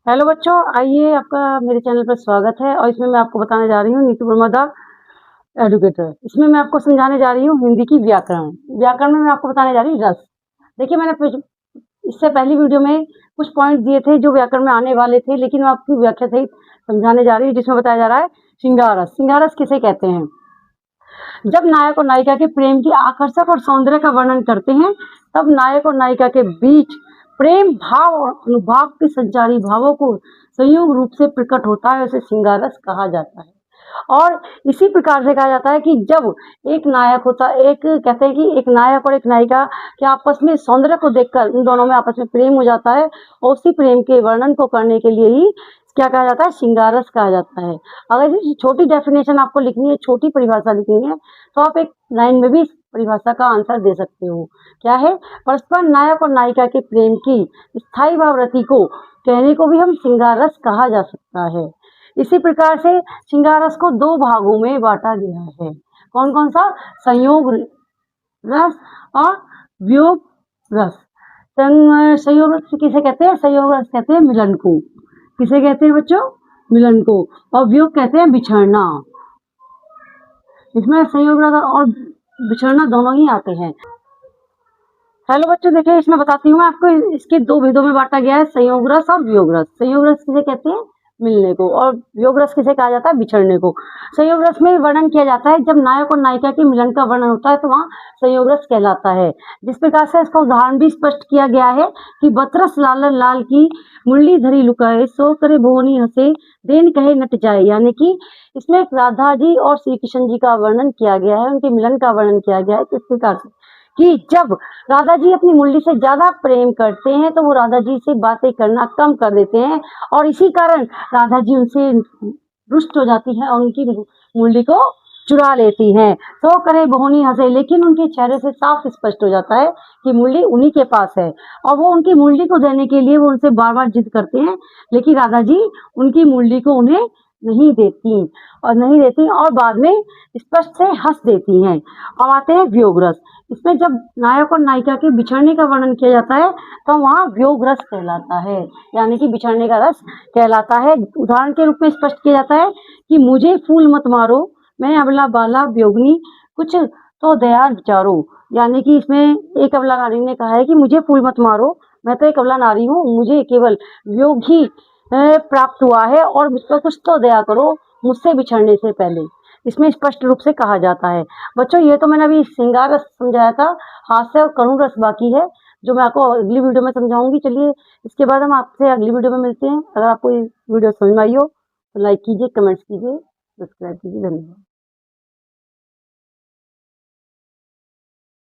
Hello बच्चों, आइए आपका मेरे चैनल पर स्वागत है। और इसमें मैं आपको बताने जा रही हूँ नीतू वर्मा द एडुकेटर। इसमें मैं आपको समझाने जा रही हूँ हिंदी की व्याकरण। व्याकरण में मैं आपको बताने जा रही हूँ रस। देखिए, मैंने इससे पहली वीडियो में कुछ पॉइंट दिए थे जो व्याकरण में आने वाले थे, लेकिन मैं आपकी व्याख्या सहित समझाने जा रही हूँ, जिसमें बताया जा रहा है श्रृंगार रस। श्रृंगार रस किसे कहते हैं? जब नायक और नायिका के प्रेम की आकर्षक और सौंदर्य का वर्णन करते हैं, तब नायक और नायिका के बीच प्रेम भाव और अनुभाव के संचारी भावों को संयोग रूप से प्रकट होता है, उसे श्रृंगार रस कहा जाता है। और इसी प्रकार से कहा जाता है कि जब एक नायक होता एक कहते हैं कि एक नायक और एक नायिका के आपस में सौंदर्य को देखकर उन दोनों में आपस में प्रेम हो जाता है, और उसी प्रेम के वर्णन को करने के लिए ही क्या कहा जाता है? श्रृंगार रस कहा जाता है। अगर इसी छोटी डेफिनेशन आपको लिखनी है, छोटी परिभाषा लिखनी है, तो आप एक लाइन में भी इस परिभाषा का आंसर दे सकते हो। क्या है? परस्पर नायक और नायिका के प्रेम की स्थायी भाववृत्ति को कहने को भी हम श्रृंगार रस कहा जा सकता है। इसी प्रकार से श्रृंगार रस को दो भागों में बांटा गया है। कौन कौन सा? संयोग रस और वियोग रस। संयोग रस किसे कहते हैं? संयोग रस कहते हैं मिलन को। किसे कहते हैं बच्चों? मिलन को। और वियोग कहते हैं बिछड़ना। इसमें संयोग रस और बिछड़ना दोनों ही आते हैं। हेलो बच्चों, देखिए इसमें बताती हूँ मैं आपको, इसके दो भेदों में बांटा गया है, संयोग रस और वियोग रस। संयोग रस किसे कहते हैं? मिलने को। और वियोग रस किसे कहा जाता है? बिछड़ने को। संयोग रस में वर्णन किया जाता है जब नायक और नायिका के मिलन का वर्णन होता है, तो वहाँ संयोग रस कहलाता है। जिस प्रकार से इसका उदाहरण भी स्पष्ट किया गया है कि बतरस लालन लाल की मुरली धरी लुकाए, सो करे भुवनी हंसे, देन कहे नट जाए। यानी कि इसमें राधा जी और श्री कृष्ण जी का वर्णन किया गया है, उनके मिलन का वर्णन किया गया है। किस प्रकार से कि जब राधा जी अपनी मुरली से ज्यादा प्रेम करते हैं, तो वो राधा जी से बातें करना कम कर देते हैं, और इसी कारण राधा जी उनसे रुष्ट हो जाती है और उनकी मुरली को चुरा लेती हैं। तो करे बहुनी हंसे, लेकिन उनके चेहरे से साफ स्पष्ट हो जाता है कि मुरली उन्हीं के पास है, और वो उनकी मुरली को देने के लिए वो उनसे बार बार जिद करते हैं, लेकिन राधा जी उनकी मुरली को उन्हें नहीं देती और बाद में स्पष्ट से हंस देती हैं। अब आते हैं वियोग रस। इसमें जब नायक और नायिका के बिछड़ने का वर्णन किया जाता है, तो वहाँ वियोग रस कहलाता है, यानी कि बिछड़ने का रस कहलाता है। उदाहरण के रूप में स्पष्ट किया जाता है कि मुझे फूल मत मारो, मैं अबला बाला वियोगिनी, कुछ तो दया विचारो। यानी कि इसमें एक अबला नारी ने कहा है कि मुझे फूल मत मारो, मैं तो एक अबला नारी हूँ, मुझे केवल वियोग ही प्राप्त हुआ है, और मुझ पर कुछ तो दया करो मुझसे बिछड़ने से पहले। इसमें स्पष्ट रूप से कहा जाता है। बच्चों, ये तो मैंने अभी श्रृंगार रस समझाया था, हास्य और करुण रस बाकी है, जो मैं आपको अगली वीडियो में समझाऊंगी। चलिए, इसके बाद हम आपसे अगली वीडियो में मिलते हैं। अगर आपको ये वीडियो समझ में आई हो तो लाइक कीजिए, कमेंट्स कीजिए, सब्सक्राइब कीजिए। धन्यवाद।